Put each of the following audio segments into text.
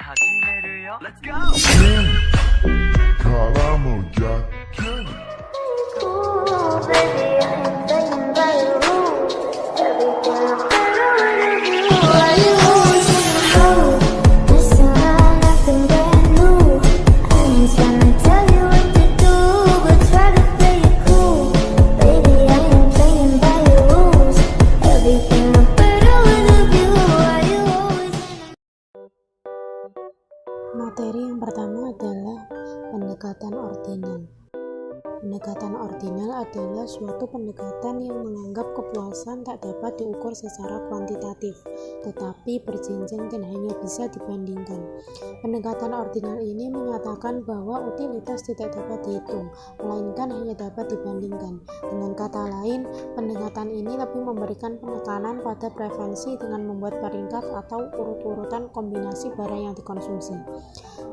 Let's go. Ooh, baby, I am banging by the rules. Everything look better when I view. Why you always in the mood? Messing around, acting brand new. I ain't tryna tell you what to do, but try to play it cool. Baby, I am banging by the rules. Everything look better with a view. Why you always in the Materi yang pertama adalah pendekatan ordinal. Pendekatan ordinal adalah suatu pendekatan yang menganggap kepuasan tak dapat diukur secara kuantitatif, tetapi berjenjang dan hanya bisa dibandingkan. Pendekatan ordinal ini menyatakan bahwa utilitas tidak dapat dihitung, melainkan hanya dapat dibandingkan. Dengan kata lain, pendekatan ini lebih memberikan penekanan pada preferensi dengan membuat peringkat atau urut-urutan kombinasi barang yang dikonsumsi.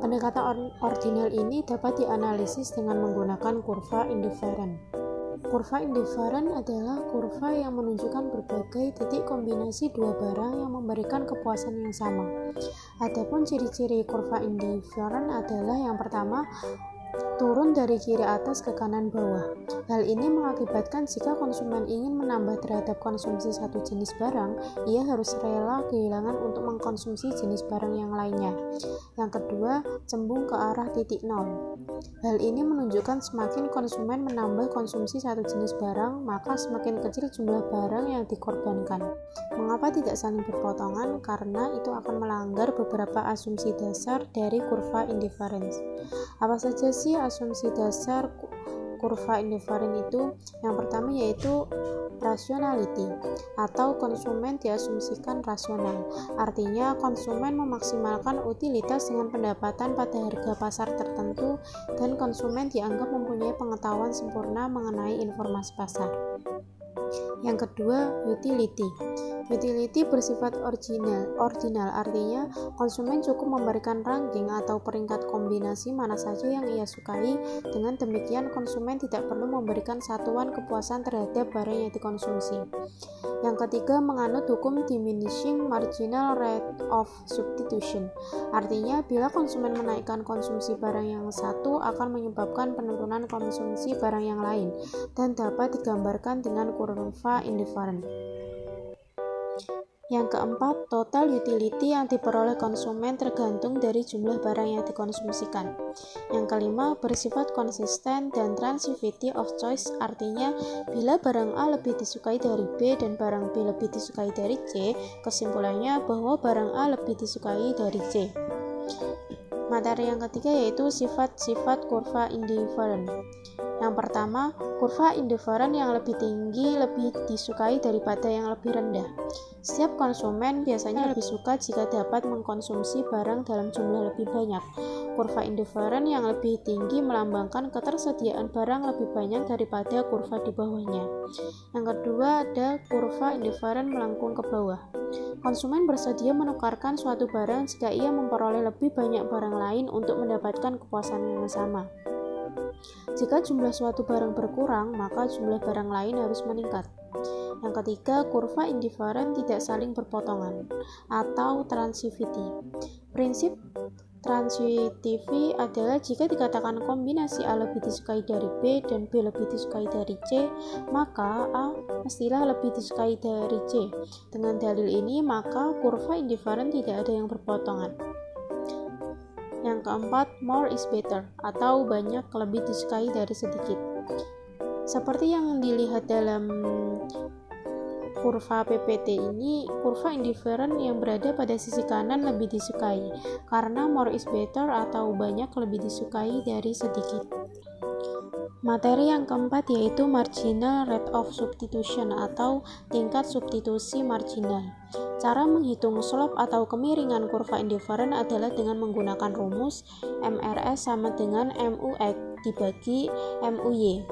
Pendekatan ordinal ini dapat dianalisis dengan menggunakan kurva indifferent. Kurva indifferent adalah kurva yang menunjukkan berbagai titik kombinasi dua barang yang memberikan kepuasan yang sama. Adapun ciri-ciri kurva indifferent adalah yang pertama, turun dari kiri atas ke kanan bawah. Hal ini mengakibatkan jika konsumen ingin menambah terhadap konsumsi satu jenis barang, ia harus rela kehilangan untuk mengkonsumsi jenis barang yang lainnya. Yang kedua, cembung ke arah titik nol. Hal ini menunjukkan semakin konsumen menambah konsumsi satu jenis barang, maka semakin kecil jumlah barang yang dikorbankan. Mengapa tidak saling berpotongan? Karena itu akan melanggar beberapa asumsi dasar dari kurva indifference. Apa saja sih asumsi dasar kurva indifferent itu? Yang pertama yaitu rationality, atau konsumen diasumsikan rasional. Artinya konsumen memaksimalkan utilitas dengan pendapatan pada harga pasar tertentu, dan konsumen dianggap mempunyai pengetahuan sempurna mengenai informasi pasar. Yang kedua, utility. Utility bersifat ordinal, artinya konsumen cukup memberikan ranking atau peringkat kombinasi mana saja yang ia sukai. Dengan demikian, konsumen tidak perlu memberikan satuan kepuasan terhadap barang yang dikonsumsi. Yang ketiga, menganut hukum diminishing marginal rate of substitution. Artinya, bila konsumen menaikkan konsumsi barang yang satu akan menyebabkan penurunan konsumsi barang yang lain, dan dapat digambarkan dengan kurva indifferent. Yang keempat, total utility yang diperoleh konsumen tergantung dari jumlah barang yang dikonsumsikan. Yang kelima, bersifat konsisten dan transitivity of choice, artinya bila barang A lebih disukai dari B dan barang B lebih disukai dari C, kesimpulannya bahwa barang A lebih disukai dari C. Materi yang ketiga yaitu sifat-sifat kurva indifferent. Yang pertama, kurva indifferent yang lebih tinggi lebih disukai daripada yang lebih rendah. Setiap konsumen biasanya lebih suka jika dapat mengkonsumsi barang dalam jumlah lebih banyak. Kurva indifferent yang lebih tinggi melambangkan ketersediaan barang lebih banyak daripada kurva di bawahnya. Yang kedua, ada kurva indifferent melengkung ke bawah. Konsumen bersedia menukarkan suatu barang jika ia memperoleh lebih banyak barang lain untuk mendapatkan kepuasan yang sama. Jika jumlah suatu barang berkurang, maka jumlah barang lain harus meningkat. Yang ketiga, kurva indifferent tidak saling berpotongan atau transitivity. Prinsip transitivity adalah jika dikatakan kombinasi A lebih disukai dari B dan B lebih disukai dari C, maka A mestilah lebih disukai dari C. Dengan dalil ini, maka kurva indifferent tidak ada yang berpotongan. Yang keempat, more is better, atau banyak lebih disukai dari sedikit. Seperti yang dilihat dalam kurva PPT ini, kurva indifferent yang berada pada sisi kanan lebih disukai, karena more is better atau banyak lebih disukai dari sedikit. Materi yang keempat yaitu marginal rate of substitution atau tingkat substitusi marginal. Cara menghitung slope atau kemiringan kurva indifferent adalah dengan menggunakan rumus MRS sama dengan MUX dibagi MUY.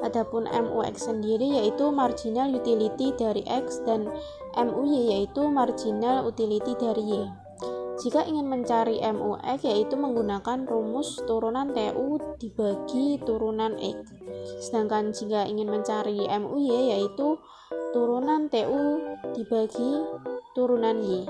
Adapun MUX sendiri yaitu marginal utility dari X dan MUY yaitu marginal utility dari Y. Jika ingin mencari MUX yaitu menggunakan rumus turunan TU dibagi turunan X. Sedangkan jika ingin mencari MUY yaitu turunan TU dibagi turunan Y.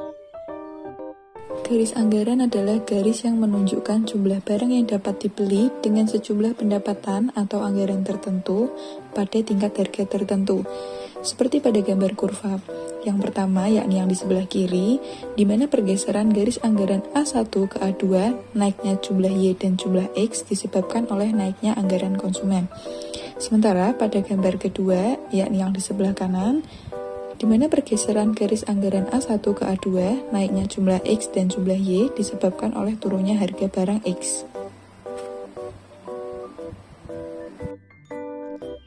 Garis anggaran adalah garis yang menunjukkan jumlah barang yang dapat dibeli dengan sejumlah pendapatan atau anggaran tertentu pada tingkat harga tertentu. Seperti pada gambar kurva yang pertama, yakni yang di sebelah kiri, di mana pergeseran garis anggaran A1 ke A2, naiknya jumlah Y dan jumlah X disebabkan oleh naiknya anggaran konsumen. Sementara pada gambar kedua, yakni yang di sebelah kanan, di mana pergeseran garis anggaran A1 ke A2, naiknya jumlah X dan jumlah Y disebabkan oleh turunnya harga barang X.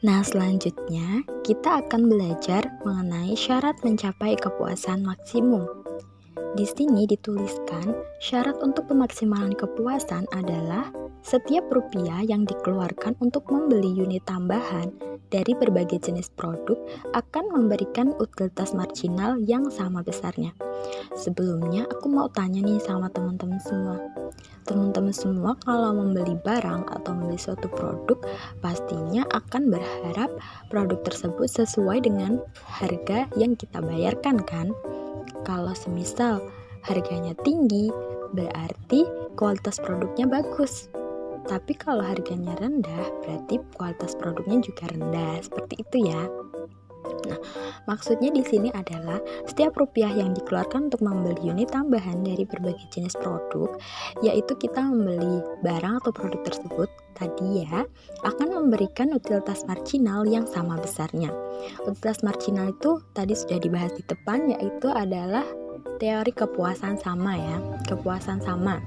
Nah, selanjutnya kita akan belajar mengenai syarat mencapai kepuasan maksimum. Di sini dituliskan syarat untuk pemaksimalan kepuasan adalah setiap rupiah yang dikeluarkan untuk membeli unit tambahan dari berbagai jenis produk akan memberikan utilitas marginal yang sama besarnya. Sebelumnya aku mau tanya nih sama teman-teman semua. Teman-teman semua kalau membeli barang atau membeli suatu produk pastinya akan berharap produk tersebut sesuai dengan harga yang kita bayarkan kan? Kalau semisal harganya tinggi, berarti kualitas produknya bagus. Tapi kalau harganya rendah, berarti kualitas produknya juga rendah. Seperti itu ya. Nah, maksudnya di sini adalah setiap rupiah yang dikeluarkan untuk membeli unit tambahan dari berbagai jenis produk, yaitu kita membeli barang atau produk tersebut tadi ya, akan memberikan utilitas marginal yang sama besarnya. Utilitas marginal itu tadi sudah dibahas di depan, yaitu adalah teori kepuasan sama ya, kepuasan sama.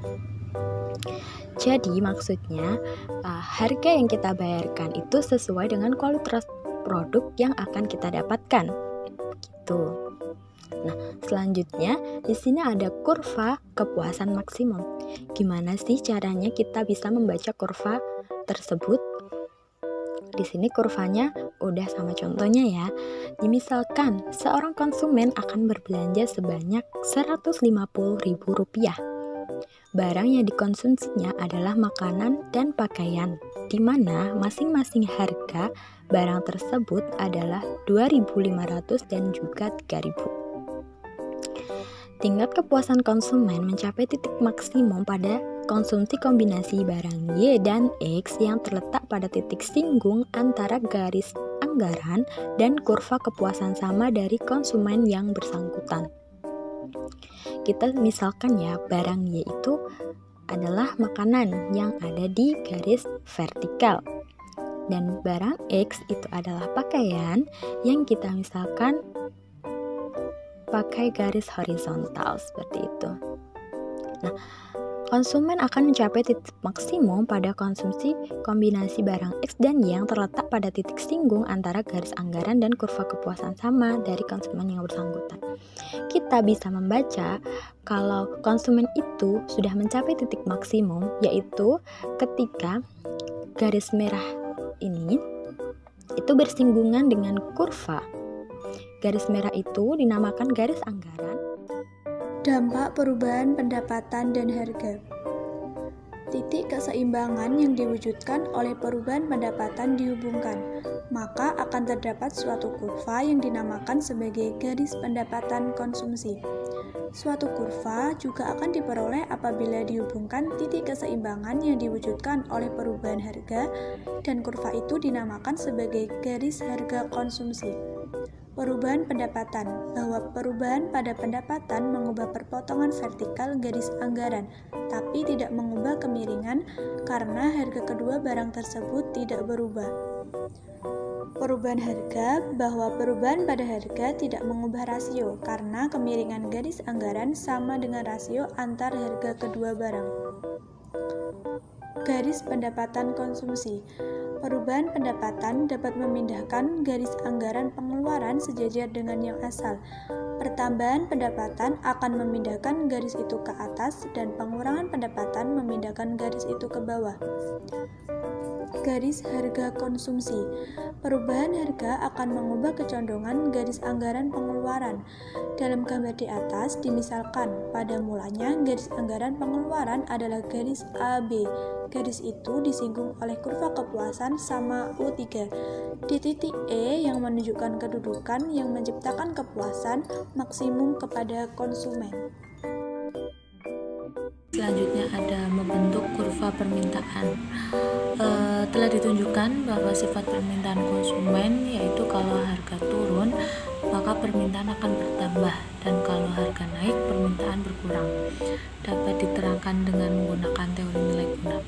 Jadi maksudnya harga yang kita bayarkan itu sesuai dengan kualitas produk yang akan kita dapatkan. Gitu. Nah, selanjutnya di sini ada kurva kepuasan maksimum. Gimana sih caranya kita bisa membaca kurva tersebut? Di sini kurvanya udah sama contohnya ya. Misalkan seorang konsumen akan berbelanja sebanyak Rp150.000. Barang yang dikonsumsinya adalah makanan dan pakaian, di mana masing-masing harga barang tersebut adalah Rp2.500 dan juga Rp3.000. Tingkat kepuasan konsumen mencapai titik maksimum pada konsumsi kombinasi barang Y dan X yang terletak pada titik singgung antara garis anggaran dan kurva kepuasan sama dari konsumen yang bersangkutan. Kita misalkan ya, barang Y itu adalah makanan yang ada di garis vertikal, dan barang X itu adalah pakaian yang kita misalkan pakai garis horizontal seperti itu. Nah, konsumen akan mencapai titik maksimum pada konsumsi kombinasi barang X dan Y yang terletak pada titik singgung antara garis anggaran dan kurva kepuasan sama dari konsumen yang bersangkutan. Kita bisa membaca kalau konsumen itu sudah mencapai titik maksimum, yaitu ketika garis merah ini itu bersinggungan dengan kurva. Garis merah itu dinamakan garis anggaran. Dampak perubahan pendapatan dan harga. Titik keseimbangan yang diwujudkan oleh perubahan pendapatan dihubungkan, maka akan terdapat suatu kurva yang dinamakan sebagai garis pendapatan konsumsi. Suatu kurva juga akan diperoleh apabila dihubungkan titik keseimbangan yang diwujudkan oleh perubahan harga, dan kurva itu dinamakan sebagai garis harga konsumsi. Perubahan pendapatan, bahwa perubahan pada pendapatan mengubah perpotongan vertikal garis anggaran, tapi tidak mengubah kemiringan karena harga kedua barang tersebut tidak berubah. Perubahan harga, bahwa perubahan pada harga tidak mengubah rasio karena kemiringan garis anggaran sama dengan rasio antar harga kedua barang. Garis pendapatan konsumsi. Perubahan pendapatan dapat memindahkan garis anggaran pengeluaran sejajar dengan yang asal. Pertambahan pendapatan akan memindahkan garis itu ke atas dan pengurangan pendapatan memindahkan garis itu ke bawah. Garis harga konsumsi. Perubahan harga akan mengubah kecondongan garis anggaran pengeluaran. Dalam gambar di atas, dimisalkan pada mulanya garis anggaran pengeluaran adalah garis AB. Garis itu disinggung oleh kurva kepuasan sama U3. Di titik E yang menunjukkan kedudukan yang menciptakan kepuasan maksimum kepada konsumen. Selanjutnya ada membentuk kurva permintaan. Telah ditunjukkan bahwa sifat permintaan konsumen yaitu kalau harga turun maka permintaan akan bertambah, dan kalau harga naik permintaan berkurang. Dapat diterangkan dengan menggunakan teori nilai guna.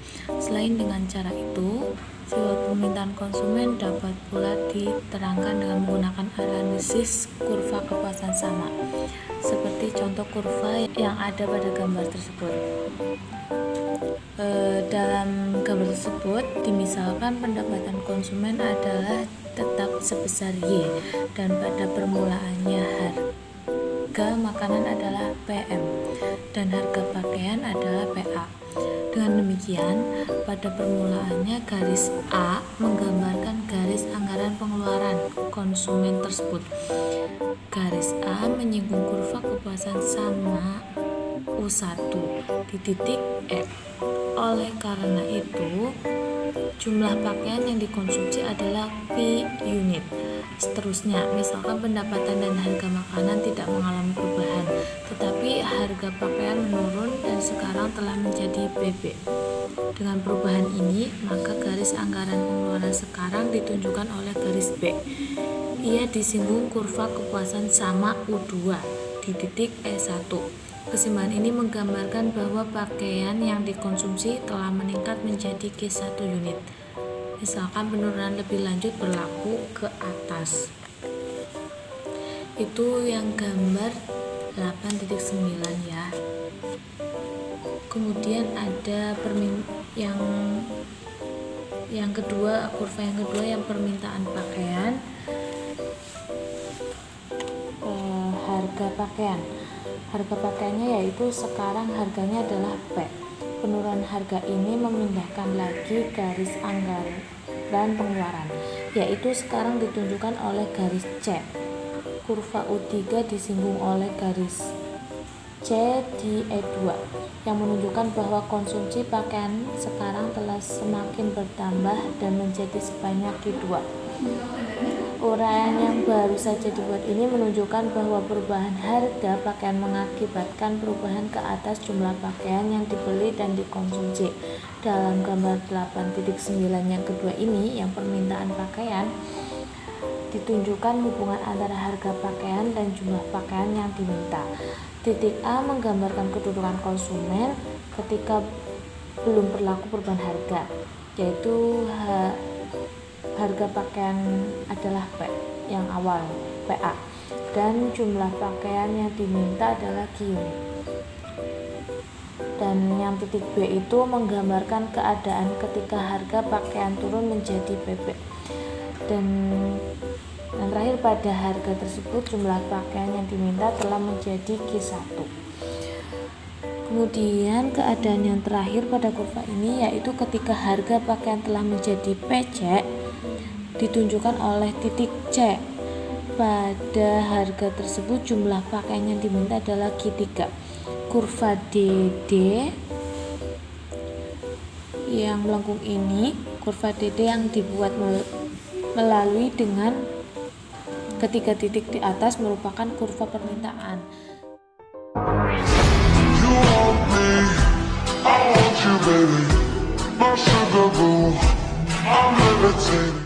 Selain dengan cara itu, sifat permintaan konsumen dapat pula diterangkan dengan menggunakan analisis kurva kepuasan sama, seperti contoh kurva yang ada pada gambar tersebut. Dalam gambar tersebut dimisalkan pendapatan konsumen adalah tetap sebesar Y, dan pada permulaannya harga makanan adalah PM dan harga pakaian adalah PA. Dengan demikian, pada permulaannya garis A menggambarkan garis anggaran pengeluaran konsumen tersebut. Garis A menyinggung kurva kepuasan sama U1 di titik E. Oleh karena itu, jumlah pakaian yang dikonsumsi adalah P unit. Seterusnya, misalkan pendapatan dan harga makanan tidak mengalami perubahan, tetapi harga pakaian menurun dan sekarang telah menjadi PB. Dengan perubahan ini, maka garis anggaran pengeluaran sekarang ditunjukkan oleh garis B. Ia disinggung kurva kepuasan sama U2 di titik E1. Keseimbangan ini menggambarkan bahwa pakaian yang dikonsumsi telah meningkat menjadi Q1 unit. Misalkan penurunan lebih lanjut berlaku ke atas. Itu yang gambar 8.9 ya. Kemudian ada yang kedua, kurva yang kedua yang permintaan pakaian. Harga pakaian. Harga pakaiannya yaitu sekarang harganya adalah P. Penurunan harga ini memindahkan lagi garis anggaran dan pengeluaran, yaitu sekarang ditunjukkan oleh garis C. Kurva U3 disinggung oleh garis C di E2 yang menunjukkan bahwa konsumsi pakaian sekarang telah semakin bertambah dan menjadi sebanyak Q2. Uraian yang baru saja dibuat ini menunjukkan bahwa perubahan harga pakaian mengakibatkan perubahan ke atas jumlah pakaian yang dibeli dan dikonsumsi. Dalam gambar 8.9 yang kedua ini, yang permintaan pakaian, ditunjukkan hubungan antara harga pakaian dan jumlah pakaian yang diminta. Titik A menggambarkan kedudukan konsumen ketika belum berlaku perubahan harga, yaitu harga pakaian adalah P yang awal, PA, dan jumlah pakaian yang diminta adalah Q unit. Dan yang titik B itu menggambarkan keadaan ketika harga pakaian turun menjadi PB. Dan yang terakhir, pada harga tersebut jumlah pakaian yang diminta telah menjadi Q1. Kemudian keadaan yang terakhir pada kurva ini yaitu ketika harga pakaian telah menjadi PC, ditunjukkan oleh titik C. Pada harga tersebut jumlah pakaian yang diminta adalah Q3. Kurva DD yang melengkung ini, kurva DD yang dibuat melalui dengan ketiga titik di atas merupakan kurva permintaan. You want me, I want you, baby. My sugar boo, I'm levitating.